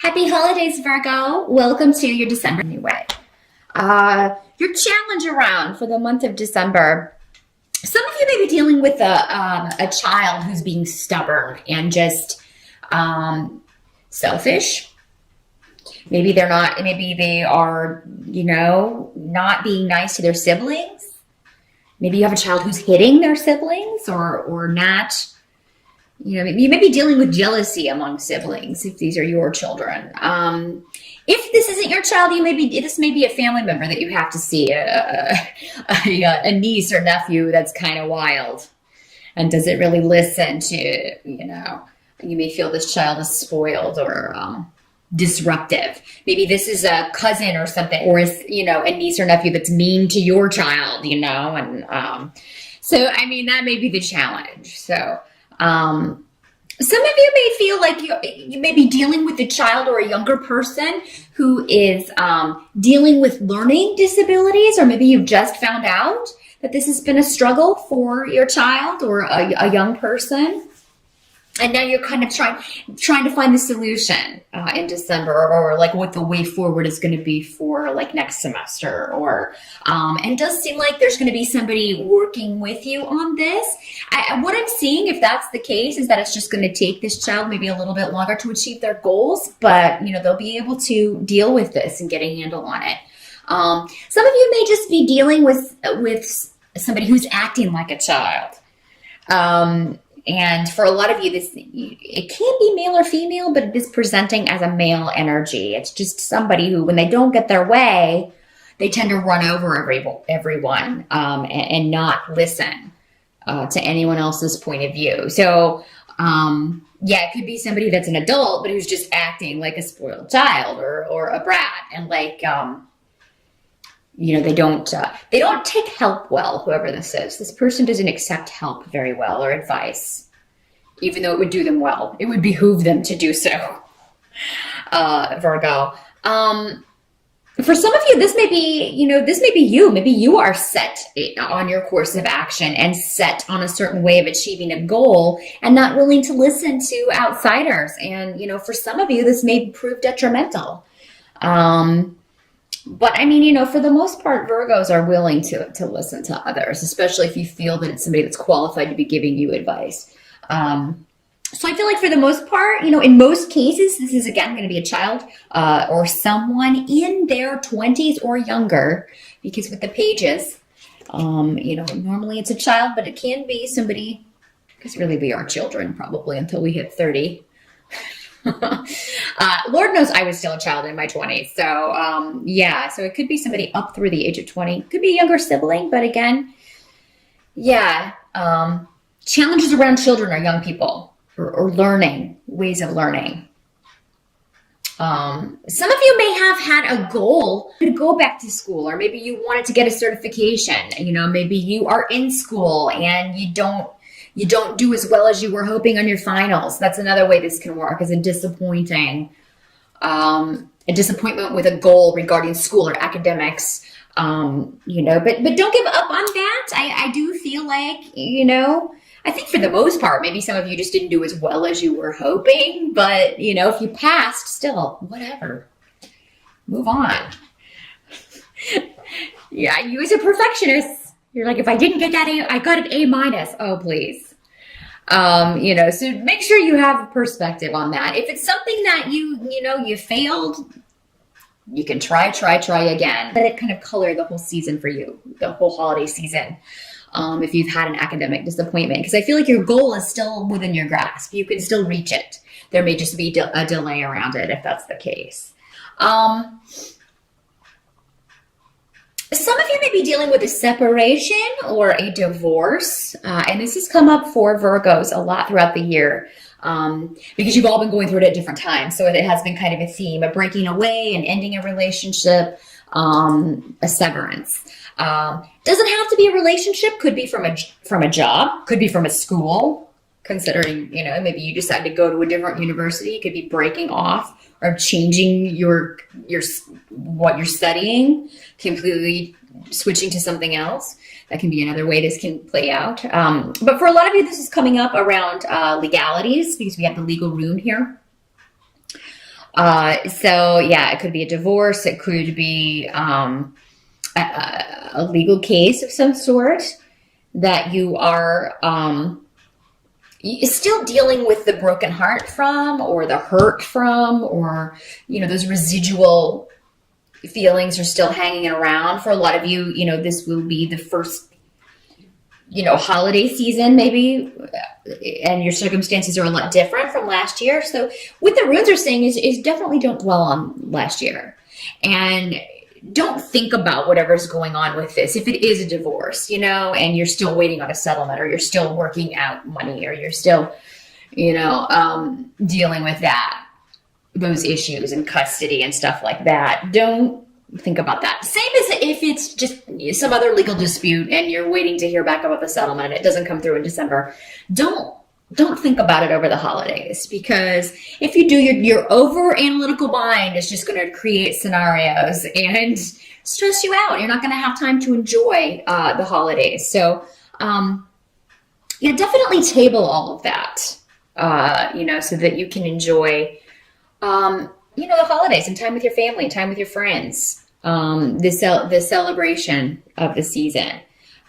Happy holidays, Virgo. Welcome to your December anyway. Your challenge around for the month of December. Some of you may be dealing with a child who's being stubborn and just selfish. Maybe they're not, maybe they are, not being nice to their siblings. Maybe you have a child who's hitting their siblings or not. You may be dealing with jealousy among siblings if these are your children. If this isn't your child, this may be a family member that you have to see, a niece or nephew that's kind of wild and doesn't really listen to, you may feel this child is spoiled or disruptive. Maybe this is a cousin or something, or a niece or nephew that's mean to your child, so that may be the challenge. So some of you may feel like you may be dealing with a child or a younger person who is dealing with learning disabilities, or maybe you've just found out that this has been a struggle for your child or a young person. And now you're kind of trying to find the solution in December, or like what the way forward is going to be for like next semester, and it does seem like there's going to be somebody working with you on this. What I'm seeing, if that's the case, is that it's just going to take this child maybe a little bit longer to achieve their goals, but they'll be able to deal with this and get a handle on it. Some of you may just be dealing with somebody who's acting like a child. And for a lot of you, it can be male or female, but it is presenting as a male energy. It's just somebody who, when they don't get their way, they tend to run over everyone and not listen to anyone else's point of view. So, it could be somebody that's an adult, but who's just acting like a spoiled child or a brat, and they don't take help well, whoever this is. This person doesn't accept help very well or advice, even though it would do them well. It would behoove them to do so, Virgo. For some of you, this may be you. Maybe you are set on your course of action and set on a certain way of achieving a goal and not willing to listen to outsiders. And, for some of you, this may prove detrimental. But for the most part, Virgos are willing to listen to others, especially if you feel that it's somebody that's qualified to be giving you advice. So I feel like for the most part, in most cases, this is again going to be a child or someone in their 20s or younger, because with the pages, normally it's a child, but it can be somebody, because really we are children probably until we hit 30. Lord knows I was still a child in my 20s. So, so it could be somebody up through the age of 20. Could be a younger sibling, but again, challenges around children or young people or learning, ways of learning. Some of you may have had a goal to go back to school, or maybe you wanted to get a certification. Maybe you are in school and you don't do as well as you were hoping on your finals. That's another way this can work, is a disappointment with a goal regarding school or academics. But don't give up on that. I do feel like, I think for the most part, maybe some of you just didn't do as well as you were hoping, but if you passed, still, whatever, move on. You as a perfectionist, you're like, if I didn't get that A, I got an A-. Oh, please. So make sure you have a perspective on that. If it's something that you failed, you can try again. Let it kind of color the whole season for you, the whole holiday season. If you've had an academic disappointment, because I feel like your goal is still within your grasp. You can still reach it. There may just be a delay around it if that's the case. Some of you may be dealing with a separation or a divorce, and this has come up for Virgos a lot throughout the year, because you've all been going through it at different times. So it has been kind of a theme of breaking away and ending a relationship, a severance. Doesn't have to be a relationship. Could be from a job. Could be from a school. Considering maybe you decide to go to a different university. It could be breaking off or changing your what you're studying, completely switching to something else. That can be another way this can play out. But for a lot of you, this is coming up around legalities, because we have the legal rune here. So yeah, it could be a divorce. It could be a legal case of some sort that you are still dealing with the broken heart from, or the hurt from, or, those residual feelings are still hanging around. For a lot of you, this will be the first, holiday season maybe, and your circumstances are a lot different from last year. So what the runes are saying is definitely don't dwell on last year, and don't think about whatever's going on with this. If it is a divorce, and you're still waiting on a settlement, or you're still working out money, or you're still, dealing with those issues and custody and stuff like that, don't think about that. Same as if it's just some other legal dispute and you're waiting to hear back about the settlement and it doesn't come through in December. Don't think about it over the holidays, because if you do, your over analytical mind is just going to create scenarios and stress you out. You're not going to have time to enjoy the holidays. So, definitely table all of that, so that you can enjoy, the holidays and time with your family, time with your friends, the celebration of the season.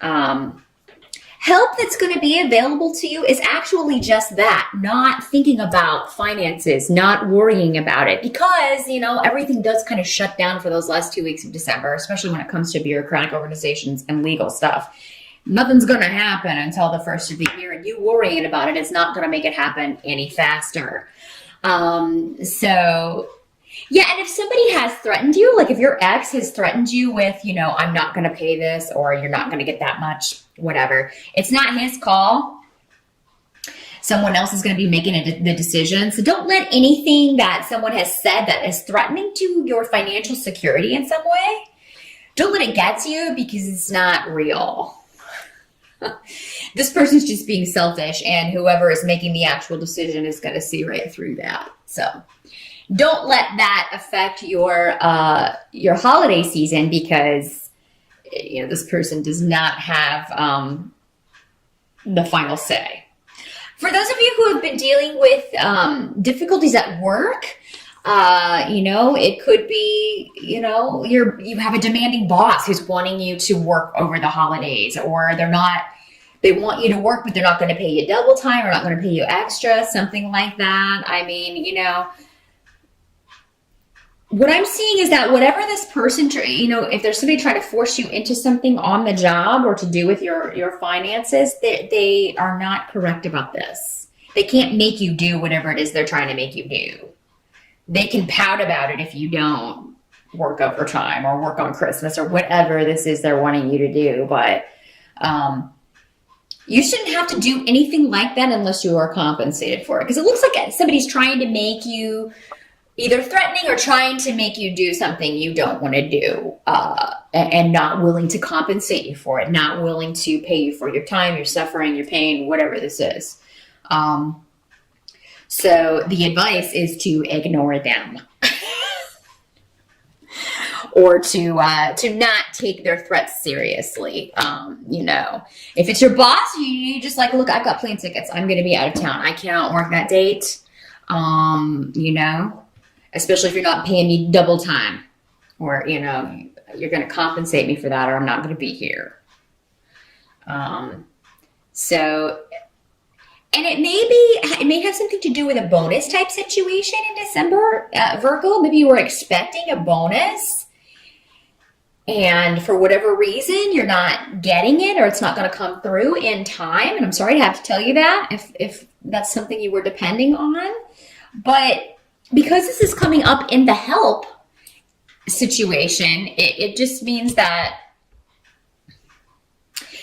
Help that's going to be available to you is actually just that, not thinking about finances, not worrying about it, because, everything does kind of shut down for those last 2 weeks of December, especially when it comes to bureaucratic organizations and legal stuff. Nothing's going to happen until the first of the year, and you worrying about it is not going to make it happen any faster. Yeah, and if somebody has threatened you, like if your ex has threatened you with, I'm not going to pay this, or you're not going to get that much, whatever, it's not his call. Someone else is going to be making the decision. So don't let anything that someone has said that is threatening to your financial security in some way, don't let it get to you, because it's not real. This person's just being selfish, and whoever is making the actual decision is going to see right through that. So don't let that affect your holiday season, because this person does not have the final say. For those of you who have been dealing with difficulties at work, it could be, you have a demanding boss who's wanting you to work over the holidays, or they want you to work, but they're not going to pay you double time, or not going to pay you extra, something like that. I mean, what I'm seeing is that whatever this person, if there's somebody trying to force you into something on the job or to do with your finances, they are not correct about this. They can't make you do whatever it is they're trying to make you do. They can pout about it if you don't work overtime or work on Christmas or whatever this is they're wanting you to do. But you shouldn't have to do anything like that unless you are compensated for it. Because it looks like somebody's trying to make you, either threatening or trying to make you do something you don't want to do, and not willing to compensate you for it, not willing to pay you for your time, your suffering, your pain, whatever this is. So the advice is to ignore them. Or to not take their threats seriously. If it's your boss, you just like, look, I've got plane tickets. I'm going to be out of town. I cannot work that date. Especially if you're not paying me double time, or, you're going to compensate me for that, or I'm not going to be here. And it may have something to do with a bonus type situation in December, Virgo. Maybe you were expecting a bonus, and for whatever reason, you're not getting it, or it's not going to come through in time. And I'm sorry to have to tell you that if that's something you were depending on. But because this is coming up in the help situation, it just means that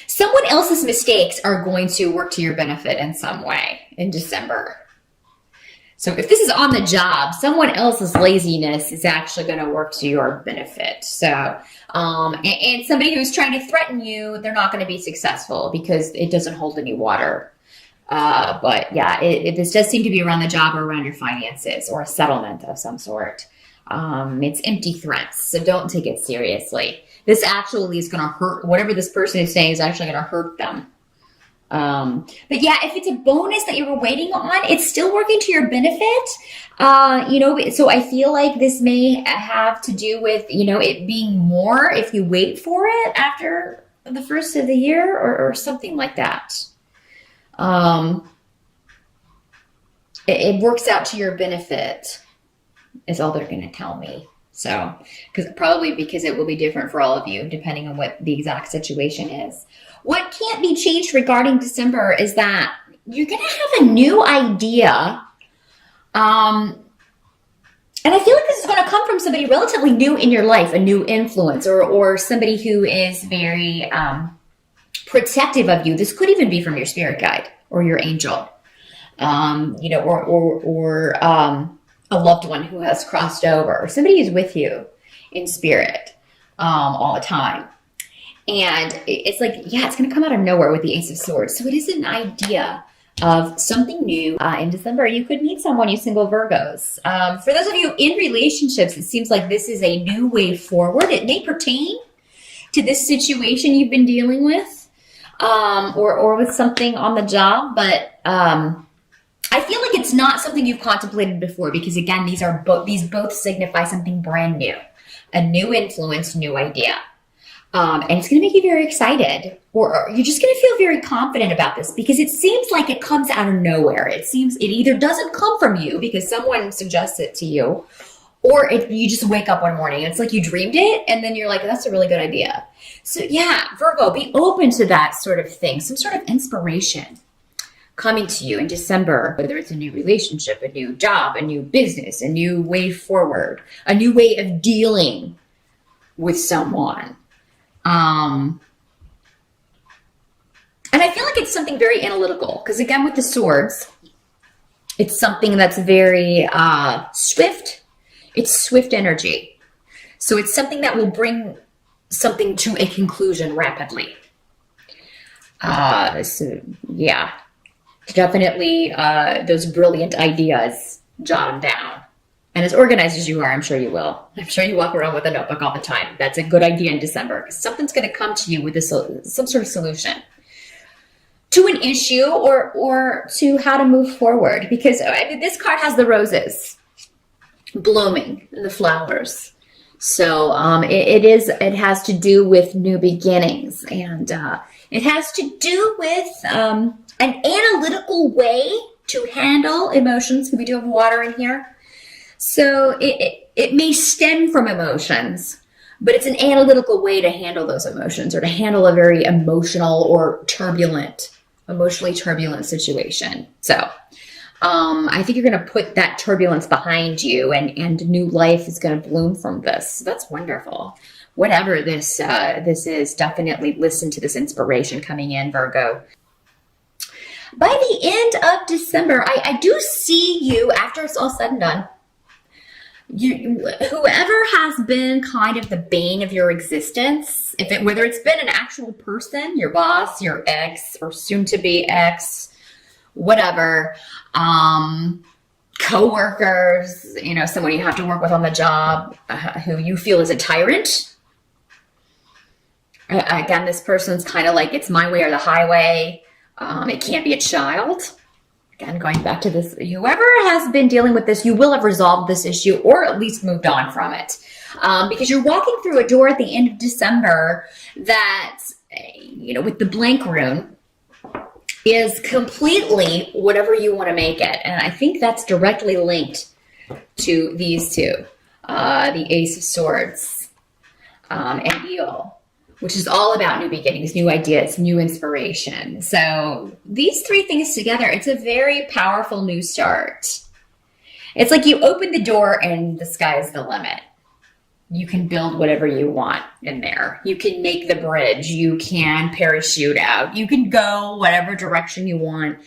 someone else's mistakes are going to work to your benefit in some way in December. So if this is on the job, someone else's laziness is actually going to work to your benefit. So, and somebody who's trying to threaten you, they're not going to be successful because it doesn't hold any water. But yeah, this does seem to be around the job or around your finances or a settlement of some sort. It's empty threats, so don't take it seriously. This actually is going to hurt. Whatever this person is saying is actually going to hurt them. But yeah, if it's a bonus that you were waiting on, it's still working to your benefit. So I feel like this may have to do with, it being more if you wait for it after the first of the year or something like that. It works out to your benefit is all they're going to tell me. So, because it will be different for all of you, depending on what the exact situation is. What can't be changed regarding December is that you're going to have a new idea. And I feel like this is going to come from somebody relatively new in your life, a new influence, or somebody who is very protective of you. This could even be from your spirit guide or your angel, or a loved one who has crossed over. Somebody is with you in spirit all the time. And it's like, yeah, it's going to come out of nowhere with the Ace of Swords. So it is an idea of something new in December. You could meet someone, you single Virgos. For those of you in relationships, it seems like this is a new way forward. It may pertain to this situation you've been dealing with, or with something on the job, but I feel like it's not something you've contemplated before, because again, these both signify something brand new, a new influence, new idea. And it's going to make you very excited, or you're just going to feel very confident about this, because it seems like it comes out of nowhere. It seems it either doesn't come from you because someone suggests it to you, or you just wake up one morning and it's like you dreamed it, and then you're like, that's a really good idea. So yeah, Virgo, be open to that sort of thing, some sort of inspiration coming to you in December, whether it's a new relationship, a new job, a new business, a new way forward, a new way of dealing with someone. And I feel like it's something very analytical, because again, with the swords, it's something that's very swift. It's swift energy. So it's something that will bring something to a conclusion rapidly. So yeah, definitely those brilliant ideas, jot them down. And as organized as you are, I'm sure you will. I'm sure you walk around with a notebook all the time. That's a good idea in December, because something's going to come to you with some sort of solution to an issue, or to how to move forward. Because this card has the roses blooming and the flowers. So it has to do with new beginnings, and it has to do with an analytical way to handle emotions. We do have water in here. So it may stem from emotions, but it's an analytical way to handle those emotions, or to handle a very emotional or emotionally turbulent situation. So I think you're going to put that turbulence behind you, and new life is going to bloom from this. So that's wonderful. Whatever this is, definitely listen to this inspiration coming in, Virgo. By the end of December, I do see you, after it's all said and done, whoever has been kind of the bane of your existence, whether it's been an actual person, your boss, your ex, or soon to be ex, whatever, co-workers, someone you have to work with on the job, who you feel is a tyrant. Again, this person's kind of like, it's my way or the highway. It can't be a child. Again, going back to this, whoever has been dealing with this, you will have resolved this issue, or at least moved on from it. Because you're walking through a door at the end of December that, with the blank rune, is completely whatever you want to make it. And I think that's directly linked to these two, the Ace of Swords and Eel, which is all about new beginnings, new ideas, new inspiration. So these three things together, it's a very powerful new start. It's like you open the door and the sky's the limit. You can build whatever you want in there. You can make the bridge. You can parachute out. You can go whatever direction you want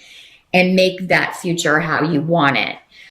and make that future how you want it.